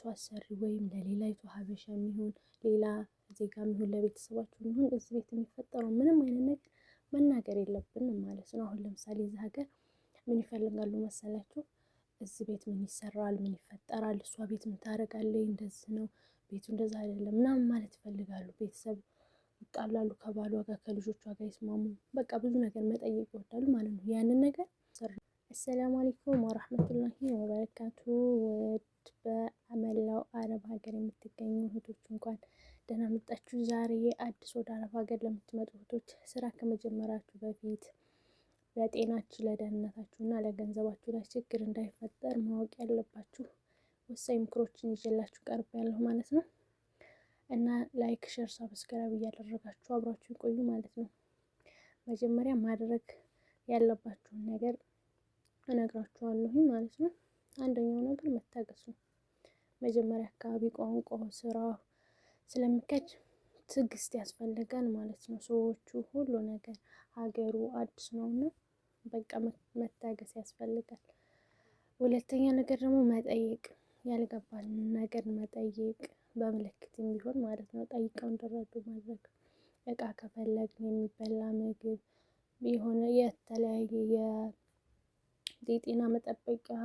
ለሌላይቱ አሰሪ ወይም ለሌላይቱ ሀበሻ የሚሆን ሌላ ዜጋ የሚሆን ለቤተሰባችሁ የሚሆን እዚህ ቤት የሚፈጠረው ምንም አይነት ነገር መናገር የለብንም ማለት ነው። አሁን ለምሳሌ እዚህ ሀገር ምን ይፈልጋሉ መሰላችሁ? እዚህ ቤት ምን ይሰራል፣ ምን ይፈጠራል፣ እሷ ቤት ምን ታደርጋለች፣ እንደዚህ ነው ቤቱ እንደዛ አይደለም ምናምን ማለት ይፈልጋሉ። ቤተሰብ ይጣላሉ ከባሏ ጋር ከልጆቿ ጋር ይስማሙ፣ በቃ ብዙ ነገር መጠየቅ ይወዳሉ ማለት ነው። ያንን ነገር አሰላሙ አለይኩም ወራህመቱላሂ ወበረካቱ። ውድ በመላው አረብ ሀገር የምትገኙ እህቶች እንኳን ደህና መጣችሁ። ዛሬ አዲስ ወደ አረብ ሀገር ለምትመጡ እህቶች ስራ ከመጀመራችሁ በፊት ለጤናችሁ፣ ለደህንነታችሁ እና ለገንዘባችሁ ላይ ችግር እንዳይፈጠር ማወቅ ያለባችሁ ወሳኝ ምክሮችን ይዤላችሁ ቀርብ ያለሁ ማለት ነው። እና ላይክ፣ ሼር፣ ሰብስክራይብ እያደረጋችሁ አብራችሁ ይቆዩ ማለት ነው። መጀመሪያ ማድረግ ያለባችሁን ነገር እነግራችኋለሁ ማለት ነው። አንደኛው ነገር መታገስ ነው። መጀመሪያ አካባቢ ቋንቋው፣ ስራው ስለሚከጅ ትዕግስት ያስፈልጋል ማለት ነው። ሰዎቹ ሁሉ ነገር ሀገሩ አዲስ ነውና በቃ መታገስ ያስፈልጋል። ሁለተኛ ነገር ደግሞ መጠየቅ፣ ያልገባን ነገር መጠየቅ በምልክትም ቢሆን ማለት ነው። ጠይቀው እንዲረዱ ማድረግ። እቃ ከፈለግን የሚበላ ምግብ የሆነ የተለያየ የጤና መጠበቂያ፣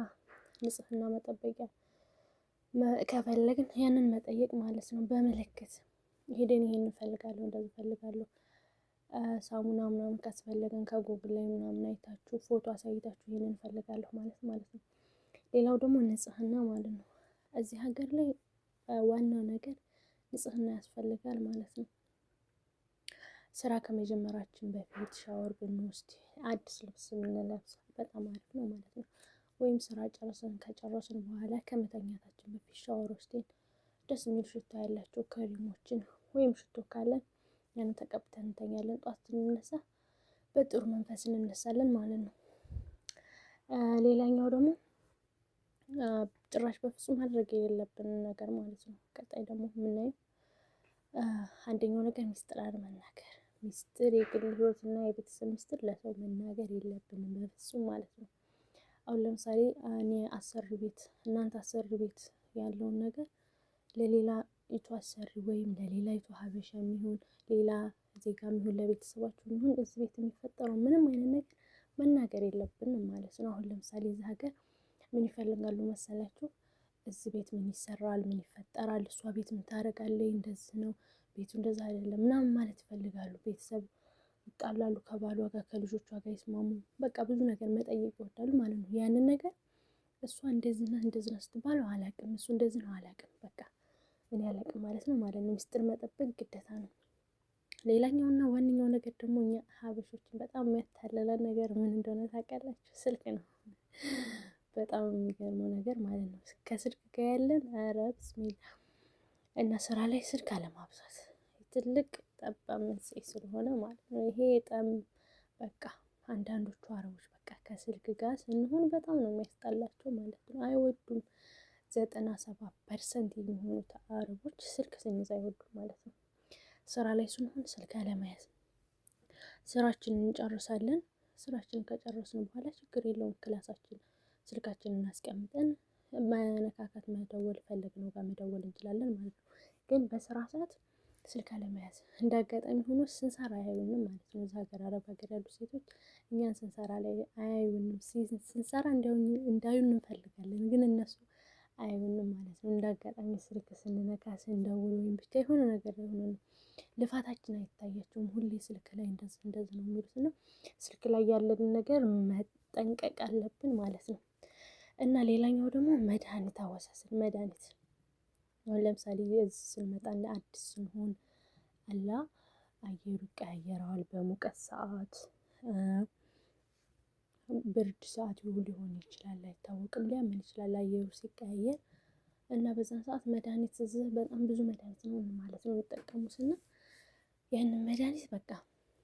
ንጽህና መጠበቂያ ከፈለግን ያንን መጠየቅ ማለት ነው። በምልክት ሄደን ይሄን እንፈልጋለሁ፣ እንደዚህ እፈልጋለሁ፣ ሳሙና ምናምን ካስፈለገን ከጉግል ላይ ምናምን አይታችሁ ፎቶ አሳይታችሁ ይሄንን እንፈልጋለሁ ማለት ነው። ሌላው ደግሞ ንጽህና ማለት ነው። እዚህ ሀገር ላይ ዋናው ነገር ንጽህና ያስፈልጋል ማለት ነው። ስራ ከመጀመራችን በፊት ሻወር ብንወስድ፣ አዲስ ልብስ ብንለብስ በጣም አሪፍ ነው ማለት ነው። ወይም ስራ ከጨረስን በኋላ ከመተኛታችን በፊት ሻወር ወስደን ደስ የሚል ሽታ ያላቸው ክሬሞችን ወይም ሽቶ ካለን ያንን ተቀብተን እንተኛለን። ጧት ስንነሳ በጥሩ መንፈስ እንነሳለን ማለት ነው። ሌላኛው ደግሞ ጭራሽ በፍጹም ማድረግ የሌለብንን ነገር ማለት ነው። ቀጣይ ደግሞ የምናየው አንደኛው ነገር ሚስጥር አለመናገር። ሚስጥር፣ የግል ህይወት እና የቤተሰብ ሚስጥር ለሰው መናገር የለብንም በፍጹም ማለት ነው። አሁን ለምሳሌ እኔ አሰሪ ቤት፣ እናንተ አሰሪ ቤት ያለውን ነገር ለሌላይቱ አሰሪ ወይም ለሌላይቱ ሀበሻ የሚሆን ሌላ ዜጋ የሚሆን ለቤተሰባችሁ የሚሆን እዚህ ቤት የሚፈጠረው ምንም አይነት ነገር መናገር የለብንም ማለት ነው። አሁን ለምሳሌ እዚህ ሀገር ምን ይፈልጋሉ መሰላችሁ? እዚህ ቤት ምን ይሰራል፣ ምን ይፈጠራል፣ እሷ ቤት ምን ታደርጋለች፣ እንደዚህ ነው ቤቱ እንደዛ አይደለም ምናምን ማለት ይፈልጋሉ። ቤተሰብ ይጣላሉ ከባሏ ጋር ከልጆቿ ጋር ይስማሙ፣ በቃ ብዙ ነገር መጠየቅ ይወዳሉ ማለት ነው። ያንን ነገር እሷ እንደዚህ ነው ስትባለው አላውቅም፣ እሱ እንደዚህ ነው አላውቅም፣ በቃ እኔ አላውቅም ማለት ነው። ሚስጥር መጠበቅ ግዴታ ነው። ሌላኛውና ዋነኛው ነገር ደግሞ እኛ ሀበሾችን በጣም የሚያታልለን ነገር ምን እንደሆነ ታውቃላችሁ? ስልክ ነው። በጣም የሚገርመው ነገር ማለት ነው ከስልክ ጋር ያለን ኧረ ብስሚላ። እና ስራ ላይ ስልክ አለማብዛት ትልቅ ጠብ መንስኤ ስለሆነ ማለት ነው። ይሄ ጠብ በቃ አንዳንዶቹ አረቦች በቃ ከስልክ ጋር ስንሆን በጣም ነው የሚያስጠላቸው ማለት ነው። አይወዱም። 97% የሚሆኑት አረቦች ስልክ ስንይዝ አይወዱም ማለት ነው። ስራ ላይ ስንሆን ስልክ አለመያዝ፣ ስራችንን እንጨርሳለን። ስራችንን ከጨረስን በኋላ ችግር የለውም ክላሳችን ስልካችንን እናስቀምጠን መነካካት፣ መደወል ፈለግነው ጋር መደወል እንችላለን ማለት ነው። ግን በስራ ሰዓት ስልክ አለመያዝ። እንደ አጋጣሚ ሆኖ ስንሰራ አያዩንም ማለት ነው። እዛ ሀገር አረብ ሀገር ያሉ ሴቶች እኛን ስንሰራ ላይ አያዩንም። ስንሰራ እንዳዩን እንፈልጋለን፣ ግን እነሱ አያዩንም ማለት ነው። እንደ አጋጣሚ ስልክ ስንነካ ስንደውል ወይም ብቻ የሆነ ነገር የሆነ ነው ልፋታችን አይታያቸውም። ሁሌ ስልክ ላይ እንደዚህ ነው የሚሉት እና ስልክ ላይ ያለንን ነገር መጠንቀቅ አለብን ማለት ነው። እና ሌላኛው ደግሞ መድኃኒት አወሳሰድ። መድኃኒት አሁን ለምሳሌ እዚህ ስንመጣ እንደ አዲስ ስንሆን አላ አየሩ ይቀያየራል። በሙቀት ሰዓት፣ ብርድ ሰዓት ሊሆን ይችላል አይታወቅም፣ ሊያመን ይችላል አየሩ ሲቀያየር እና በዛን ሰዓት መድኃኒት እዚህ በጣም ብዙ መድኃኒት ነው ማለት ነው የሚጠቀሙት እና ያንን መድኃኒት በቃ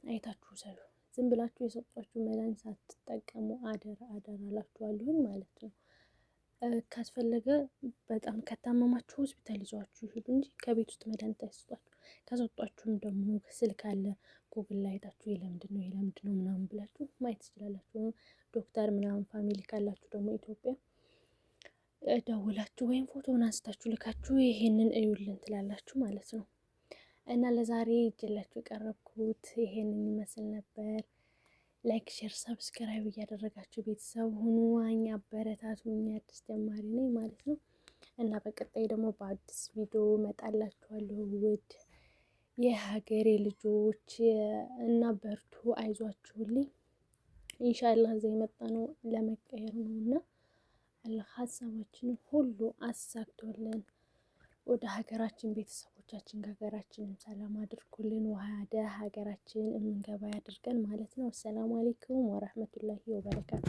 አይታችሁ ውሰዱ። ዝም ብላችሁ የሰጧችሁ መድኃኒት ሳትጠቀሙ አደራ አደራ እላችኋለሁ ማለት ነው። ካስፈለገ በጣም ከታመማችሁ ሆስፒታል ይዟችሁ ይሄዱ እንጂ ከቤት ውስጥ መድኃኒት አይሰጧችሁ። ከሰጧችሁም ደግሞ ስልክ አለ፣ ጉግል ላይ አይታችሁ የለምንድን ነው ምናምን ብላችሁ ማየት ትችላላችሁ። ዶክተር ምናምን ፋሚሊ ካላችሁ ደግሞ ኢትዮጵያ ደውላችሁ ወይም ፎቶውን አንስታችሁ ልካችሁ ይሄንን እዩልን ትላላችሁ ማለት ነው። እና ለዛሬ ይዤላችሁ የቀረብኩት ይሄንን ይመስል ነበር። ላይክ፣ ሼር፣ ሰብስክራይብ እያደረጋችሁ ቤተሰብ ሁኑ። ዋኝ አበረታቱኝ። አዲስ ጀማሪ ነኝ ማለት ነው። እና በቀጣይ ደግሞ በአዲስ ቪዲዮ እመጣላችኋለሁ። ውድ የሀገሬ ልጆች እና በርቱ፣ አይዟችሁልኝ። ኢንሻአላህ እዛ የመጣ ነው ለመቀየር ነው እና አላህ ሀሳባችንን ሁሉ አሳክቶልን ወደ ሀገራችን ቤተሰቦቻችን ከሀገራችንን ሰላም አድርጉልን። ወደ ሀገራችን የምንገባ ያድርገን ማለት ነው። አሰላሙ አሌይኩም ወረህመቱላሂ ወበረካቱ።